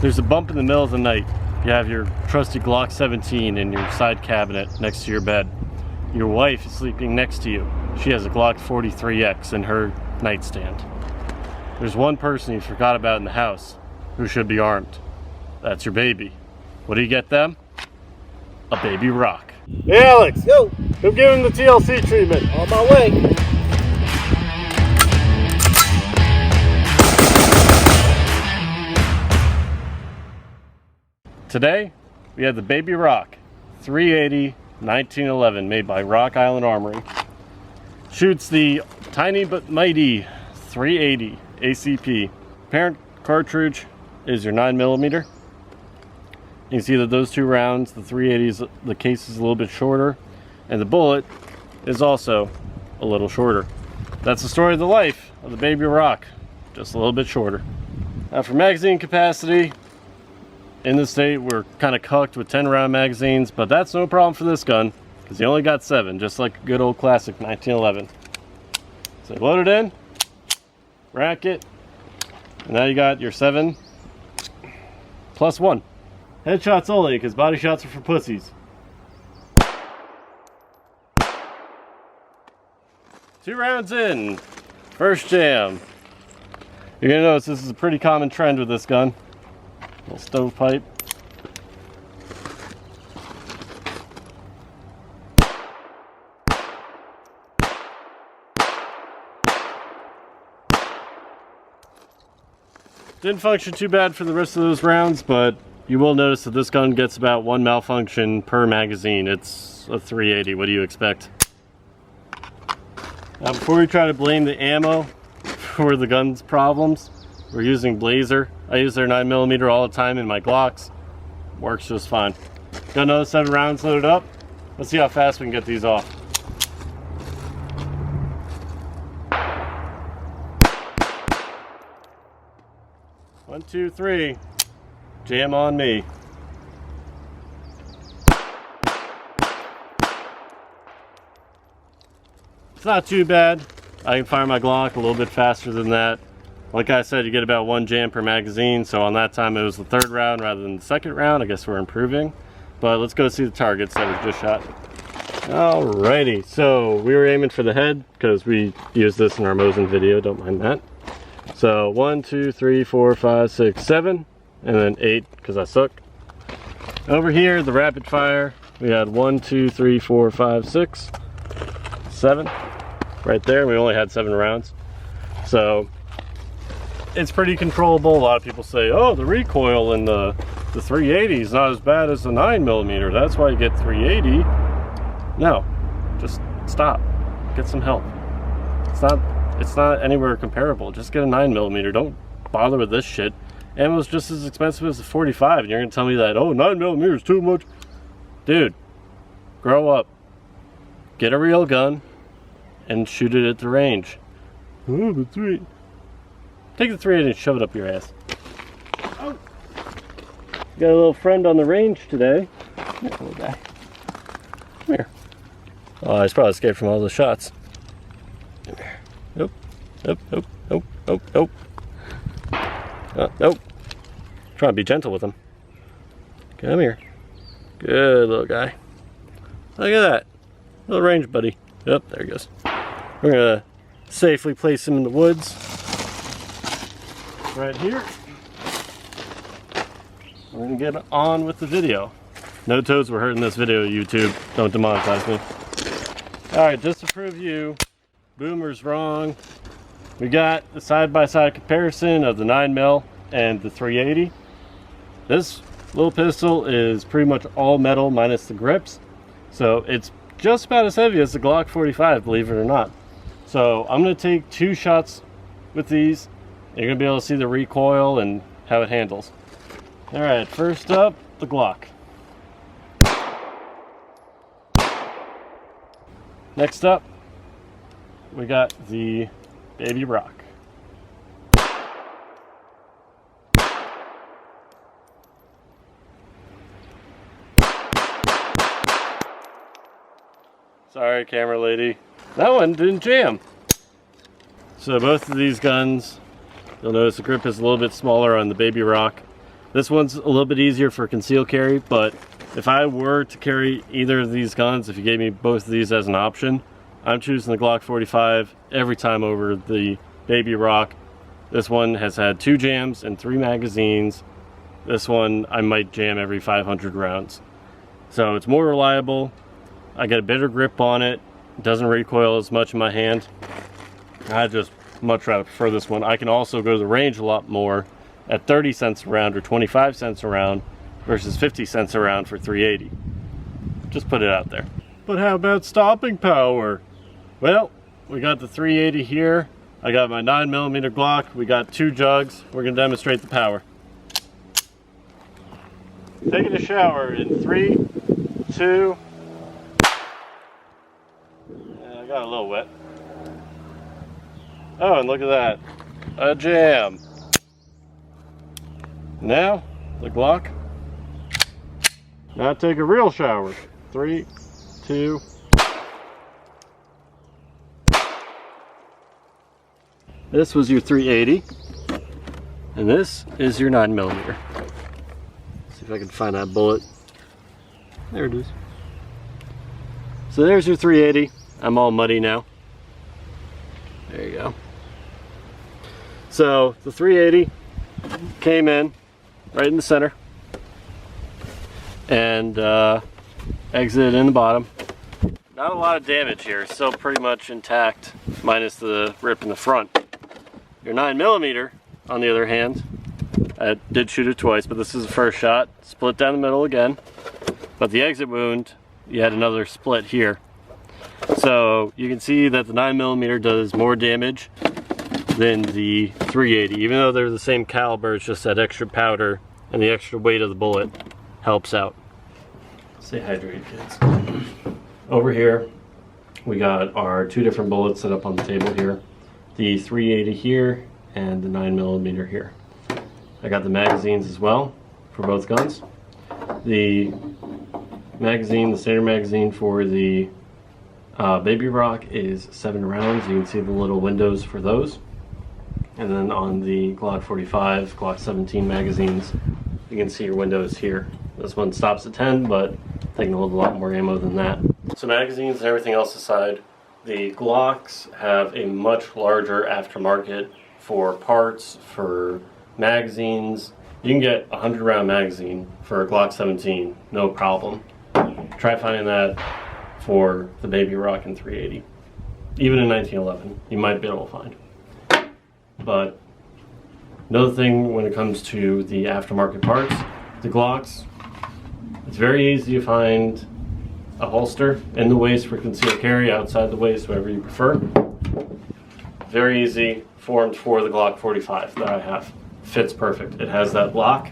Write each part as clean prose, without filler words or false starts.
There's a bump in the middle of the night. You have your trusty Glock 17 in your side cabinet next to your bed. Your wife is sleeping next to you. She has a Glock 43X in her nightstand. There's one person you forgot about in the house who should be armed. That's your baby. What do you get them? A baby rock. Hey Alex! Yo! Come give him the TLC treatment. On my way. Today, we have the Baby Rock 380 1911 made by Rock Island Armory. Shoots the tiny but mighty 380 ACP. Parent cartridge is your 9mm. You can see that those two rounds, the 380s, the case is a little bit shorter, and the bullet is also a little shorter. That's the story of the life of the Baby Rock, just a little bit shorter. Now for magazine capacity, in the state we're kind of cucked with 10-round magazines, but that's no problem for this gun because you only got 7, just like a good old classic 1911. So load it in, rack it, and now you got your 7 plus 1. Headshots only, because body shots are for pussies. 2 rounds in, first jam. You're gonna notice this is a pretty common trend with this gun. Little stovepipe. Didn't function too bad for the rest of those rounds, but you will notice that this gun gets about 1 malfunction per magazine. It's a 380, what do you expect? Now before we try to blame the ammo for the gun's problems, we're using Blazer. I use their 9mm all the time in my Glocks. Works just fine. Got another 7 rounds loaded up. Let's see how fast we can get these off. One, two, three. Jam on me. It's not too bad. I can fire my Glock a little bit faster than that. Like I said, you get about 1 jam per magazine, so on that time it was the 3rd round rather than the 2nd round. I guess we're improving. But let's go see the targets that we just shot. Alrighty, so we were aiming for the head because we used this in our Mosin video, don't mind that. So 1, 2, 3, 4, 5, 6, 7, and then 8 because I suck. Over here, the rapid fire, we had 1, 2, 3, 4, 5, 6, 7. Right there, we only had 7 rounds. So it's pretty controllable. A lot of people say, oh, the recoil in the 380 is not as bad as the 9mm. That's why you get 380. No, just stop. Get some help. It's not anywhere comparable. Just get a 9mm. Don't bother with this shit. Ammo's just as expensive as the 45, and you're gonna tell me that, oh, 9mm is too much. Dude, grow up. Get a real gun and shoot it at the range. Oh, the 3. Take the 380 and shove it up your ass. Oh. Got a little friend on the range today. Here, little guy. Come here. Oh, he's probably scared from all the shots. Come here. Nope. Nope. Nope. Nope. Nope. Nope. Nope. Trying to be gentle with him. Come here. Good little guy. Look at that. Little range buddy. Yep, there he goes. We're gonna safely place him in the woods. Right here. We're gonna get on with the video. No toads were hurting this video, YouTube. Don't demonetize me. Alright, just to prove you, Boomer's wrong. We got the side-by-side comparison of the 9mm and the 380. This little pistol is pretty much all metal minus the grips. So it's just about as heavy as the Glock 45, believe it or not. So I'm gonna take 2 shots with these. You're gonna be able to see the recoil and how it handles. All right, first up, the Glock. Next up, we got the Baby Rock. Sorry, camera lady. That one didn't jam. So both of these guns, you'll notice the grip is a little bit smaller on the Baby Rock. This one's a little bit easier for concealed carry, but if I were to carry either of these guns, if you gave me both of these as an option, I'm choosing the Glock 45 every time over the Baby Rock. This one has had 2 jams and 3 magazines. This one I might jam every 500 rounds. So it's more reliable. I get a better grip on it. It doesn't recoil as much in my hand. I just much rather prefer this one. I can also go to the range a lot more at 30 cents a round or 25 cents a round versus 50 cents a round for 380. Just put it out there. But how about stopping power? Well, we got the 380 here. I got my 9mm Glock. We got 2 jugs. We're gonna demonstrate the power. Taking a shower in 3, 2. I got a little wet. Oh, and look at that. A jam. Now, the Glock. Now take a real shower. 3, 2. This was your 380. And this is your 9mm. See if I can find that bullet. There it is. So there's your 380. I'm all muddy now. There you go. So the 380 came in right in the center and exited in the bottom. Not a lot of damage here, still pretty much intact, minus the rip in the front. Your 9mm, on the other hand, I did shoot it twice, but this is the first shot. Split down the middle again. But the exit wound, you had another split here. So you can see that the 9mm does more damage than the 380. Even though they're the same caliber, it's just that extra powder and the extra weight of the bullet helps out. Stay hydrated, kids. Over here, we got our 2 different bullets set up on the table here. The 380 here and the 9mm here. I got the magazines as well for both guns. The magazine, the standard magazine for the Baby Rock is 7 rounds. You can see the little windows for those. And then on the Glock 45, Glock 17 magazines, you can see your windows here. This one stops at 10, but taking a lot more ammo than that. So magazines and everything else aside, the Glocks have a much larger aftermarket for parts, for magazines. You can get a 100-round magazine for a Glock 17, no problem. Try finding that for the Baby Rock and 380. Even in 1911, you might be able to find. But another thing when it comes to the aftermarket parts, the Glocks, it's very easy to find a holster in the waist for concealed carry, outside the waist, whatever you prefer. Very easy, formed for the Glock 45 that I have. Fits perfect. It has that lock.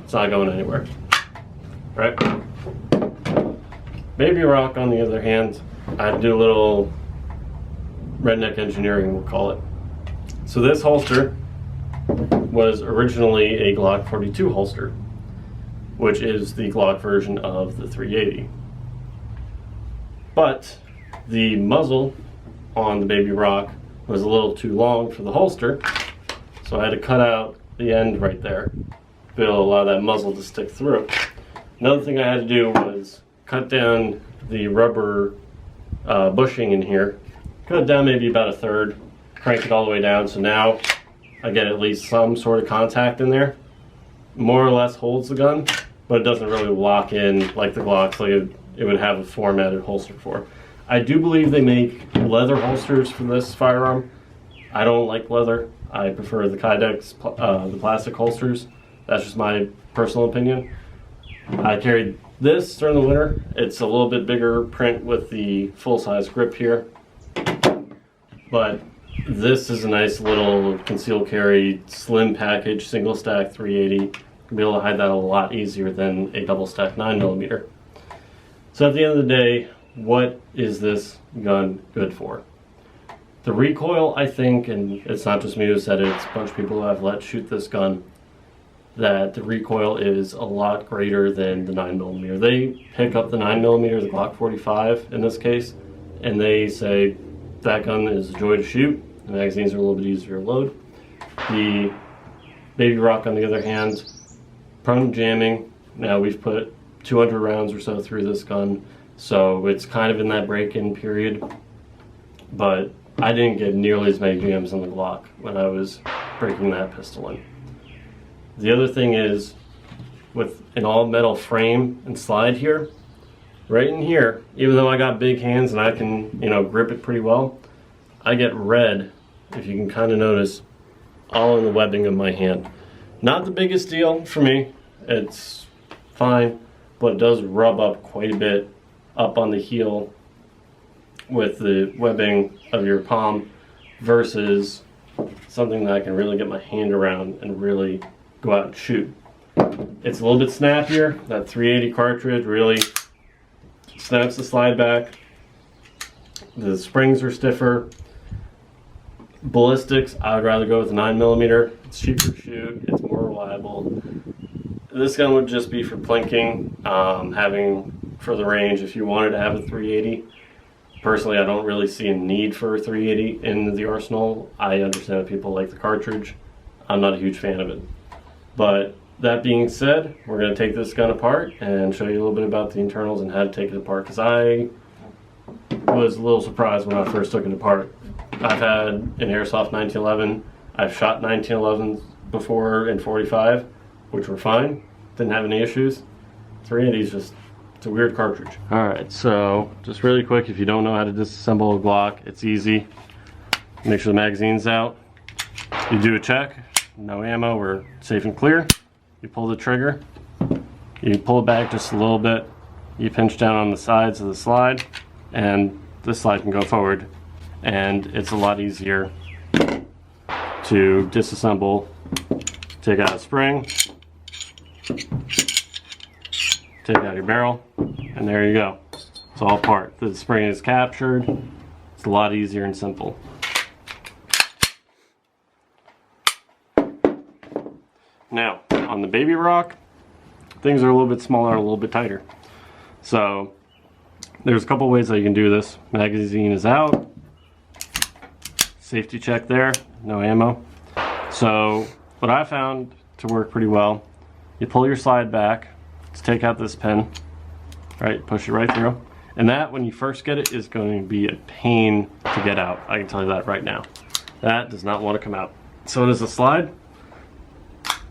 It's not going anywhere. Right? Baby Rock, on the other hand, I had to do a little redneck engineering, we'll call it. So this holster was originally a Glock 42 holster, which is the Glock version of the 380. But the muzzle on the Baby Rock was a little too long for the holster, so I had to cut out the end right there, be able to allow that muzzle to stick through. Another thing I had to do was cut down the rubber bushing in here, cut it down maybe about 1/3, crank it all the way down, so now I get at least some sort of contact in there. More or less holds the gun, but it doesn't really lock in like the Glocks like it would have a formatted holster for. I do believe they make leather holsters for this firearm. I don't like leather. I prefer the Kydex, the plastic holsters. That's just my personal opinion. I carried this during the winter. It's a little bit bigger print with the full-size grip here. But this is a nice little concealed carry, slim package, single stack 380. You'll be able to hide that a lot easier than a double stack 9mm. So at the end of the day, what is this gun good for? The recoil, I think, and it's not just me who said it, it's a bunch of people who I've let shoot this gun, that the recoil is a lot greater than the 9mm. They pick up the 9mm, the Glock 45 in this case, and they say that gun is a joy to shoot. The magazines are a little bit easier to load. The Baby Rock, on the other hand, prone to jamming. Now we've put 200 rounds or so through this gun, so it's kind of in that break-in period, but I didn't get nearly as many jams on the Glock when I was breaking that pistol in. The other thing is, with an all-metal frame and slide here, right in here, even though I got big hands and I can, grip it pretty well, I get red, if you can kind of notice, all in the webbing of my hand. Not the biggest deal for me, it's fine, but it does rub up quite a bit up on the heel with the webbing of your palm versus something that I can really get my hand around and really go out and shoot. It's a little bit snappier. That 380 cartridge really snaps the slide back. The springs are stiffer. Ballistics, I would rather go with a 9mm. It's cheaper to shoot, it's more reliable. This gun would just be for plinking, having for the range if you wanted to have a 380. Personally, I don't really see a need for a 380 in the arsenal. I understand that people like the cartridge. I'm not a huge fan of it. But that being said, we're going to take this gun apart and show you a little bit about the internals and how to take it apart, because I was a little surprised when I first took it apart. I've had an airsoft 1911. I've shot 1911s before in 45, which were fine. Didn't have any issues. 380 is just, it's a weird cartridge. Alright, so just really quick, if you don't know how to disassemble a Glock, it's easy. Make sure the magazine's out. You do a check, no ammo, we're safe and clear. You pull the trigger, you pull it back just a little bit, you pinch down on the sides of the slide, and this slide can go forward. And it's a lot easier to disassemble. Take out a spring, take out your barrel, and there you go. It's all apart. The spring is captured. It's a lot easier and simple. Now, on the Baby Rock, things are a little bit smaller, a little bit tighter. So, there's a couple ways that you can do this. Magazine is out. Safety check there, no ammo. So what I found to work pretty well, you pull your slide back to take out this pin, right, push it right through. And that, when you first get it, is going to be a pain to get out. I can tell you that right now. That does not want to come out. So does the slide.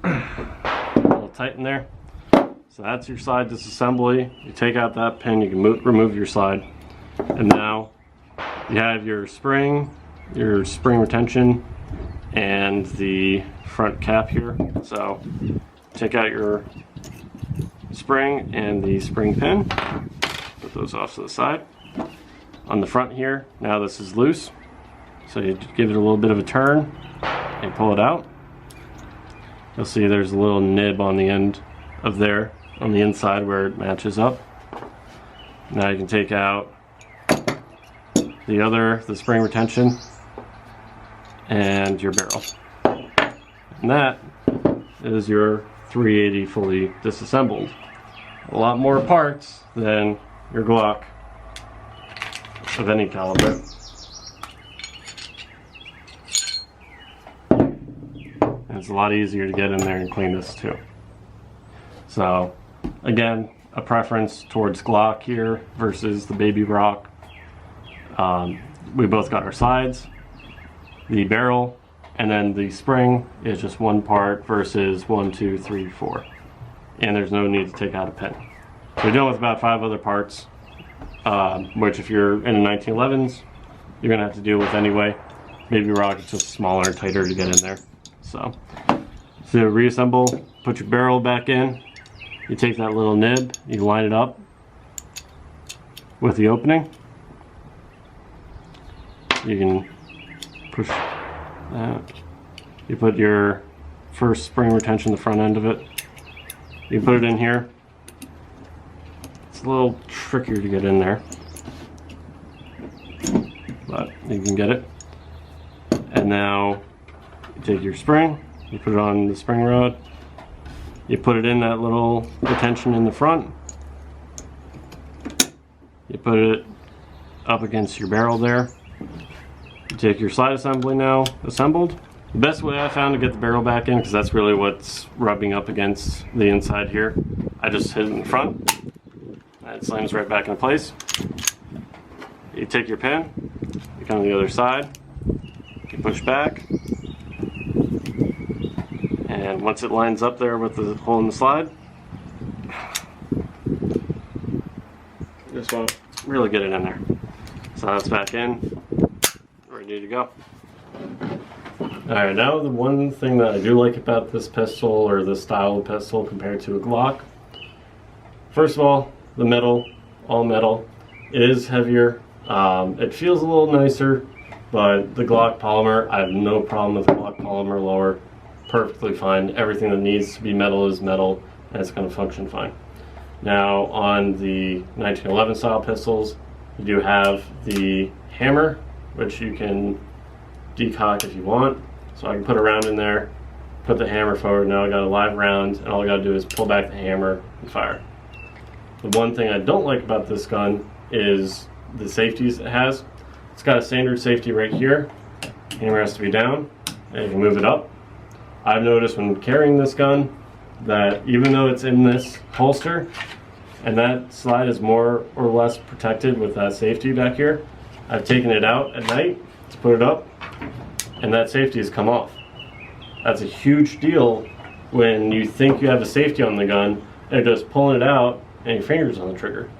A little tight in there. So that's your slide disassembly. You take out that pin, you can remove your slide. And now you have your spring retention, and the front cap here. So take out your spring and the spring pin, put those off to the side. On the front here, now this is loose, so you give it a little bit of a turn and pull it out. You'll see there's a little nib on the end of there, on the inside where it matches up. Now you can take out the spring retention and your barrel. And that is your 380 fully disassembled. A lot more parts than your Glock of any caliber. And it's a lot easier to get in there and clean this too. So again, a preference towards Glock here versus the Baby Rock. We both got our sides. The barrel and then the spring is just one part versus 1, 2, 3, 4. And there's no need to take out a pin. So we're dealing with about 5 other parts, which if you're in the 1911s, you're gonna have to deal with anyway. Baby Rock is just smaller and tighter to get in there. So reassemble, put your barrel back in. You take that little nib, you line it up with the opening. You can push that. You put your first spring retention, the front end of it. You put it in here. It's a little trickier to get in there, but you can get it. And now you take your spring, you put it on the spring rod, you put it in that little retention in the front, you put it up against your barrel there. You take your slide assembly now assembled, The best way I found to get the barrel back in, because that's really what's rubbing up against the inside here, I just hit it in front, and it slams right back into place. You take your pin, you come to the other side, you push back, and once it lines up there with the hole in the slide, you just want to really get it in there. So that's back in, ready to go. Alright, now the one thing that I do like about this pistol, or this style of pistol compared to a Glock, first of all, the metal, all metal, it is heavier. It feels a little nicer, but the Glock polymer, I have no problem with the Glock polymer lower. Perfectly fine. Everything that needs to be metal is metal, and it's going to function fine. Now, on the 1911 style pistols, you do have the hammer, which you can decock if you want. So I can put a round in there, put the hammer forward. Now I got a live round, and all I got to do is pull back the hammer and fire. The one thing I don't like about this gun is the safeties it has. It's got a standard safety right here. Hammer has to be down, and you can move it up. I've noticed when carrying this gun that even though it's in this holster, and that slide is more or less protected with that safety back here, I've taken it out at night to put it up, and that safety has come off. That's a huge deal when you think you have a safety on the gun, and you're just pulling it out, and your finger's on the trigger.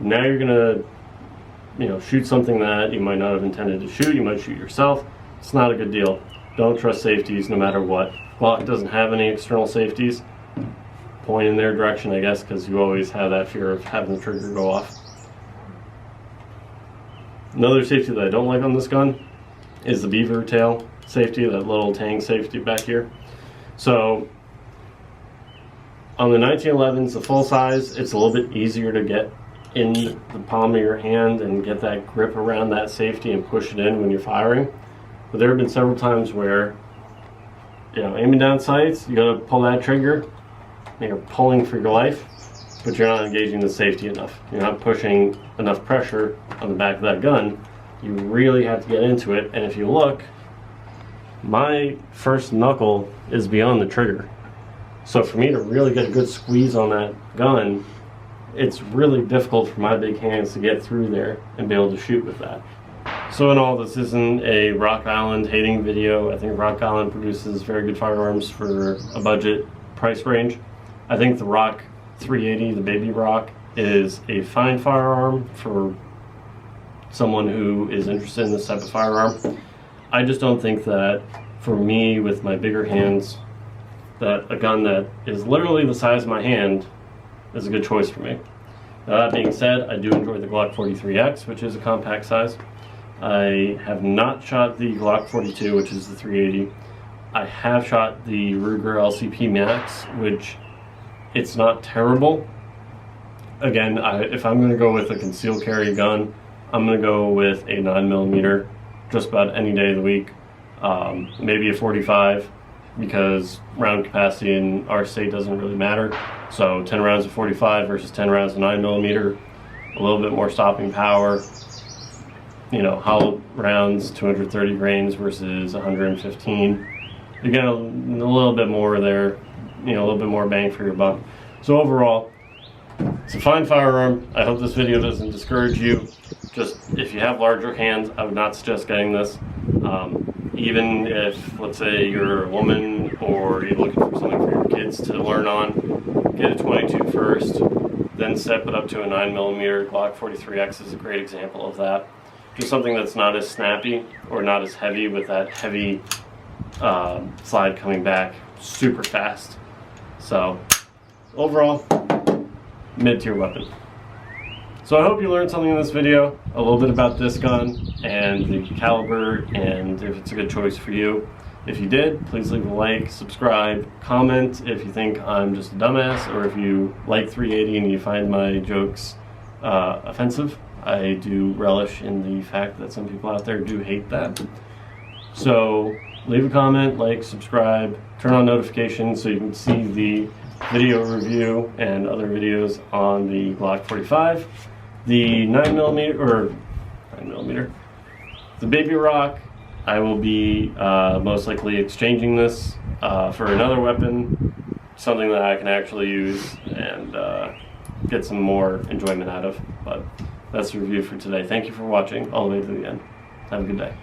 Now you're gonna, shoot something that you might not have intended to shoot. You might shoot yourself. It's not a good deal. Don't trust safeties no matter what. Glock doesn't have any external safeties. Point in their direction, I guess, because you always have that fear of having the trigger go off. Another safety that I don't like on this gun is the beaver tail safety, that little tang safety back here. So on the 1911s, the full size, it's a little bit easier to get in the palm of your hand and get that grip around that safety and push it in when you're firing. But there have been several times where, aiming down sights, you gotta pull that trigger, and you're pulling for your life, but you're not engaging the safety enough. You're not pushing enough pressure on the back of that gun. You really have to get into it, and if you look, my first knuckle is beyond the trigger. So for me to really get a good squeeze on that gun, it's really difficult for my big hands to get through there and be able to shoot with that. So in all, this isn't a Rock Island hating video. I think Rock Island produces very good firearms for a budget price range. I think the Rock 380, the Baby Rock, is a fine firearm for someone who is interested in this type of firearm. I just don't think that for me, with my bigger hands, that a gun that is literally the size of my hand is a good choice for me. Now, that being said, I do enjoy the Glock 43X, which is a compact size. I have not shot the Glock 42, which is the 380. I have shot the Ruger LCP Max, which it's not terrible. Again, if I'm going to go with a concealed carry gun, I'm going to go with a 9mm just about any day of the week. Maybe a 45, because round capacity in our state doesn't really matter. So 10 rounds of 45 versus 10 rounds of 9mm, a little bit more stopping power. Hollow rounds, 230 grains versus 115. You get a little bit more there, a little bit more bang for your buck. So overall, it's a fine firearm. I hope this video doesn't discourage you. Just if you have larger hands, I would not suggest getting this. Even if, let's say, you're a woman or you're looking for something for your kids to learn on, get a 22 first, then step it up to a 9mm. Glock 43X is a great example of that. Just something that's not as snappy or not as heavy, with that heavy slide coming back super fast. So overall, mid-tier weapon. So I hope you learned something in this video, a little bit about this gun and the caliber, and if it's a good choice for you. If you did, please leave a like, subscribe, comment if you think I'm just a dumbass, or if you like 380 and you find my jokes offensive. I do relish in the fact that some people out there do hate that. So leave a comment, like, subscribe, turn on notifications so you can see the video review and other videos on the Glock 45, the 9mm, the Baby Rock. I will be most likely exchanging this for another weapon, something that I can actually use and get some more enjoyment out of. But that's the review for today. Thank you for watching all the way to the end. Have a good day.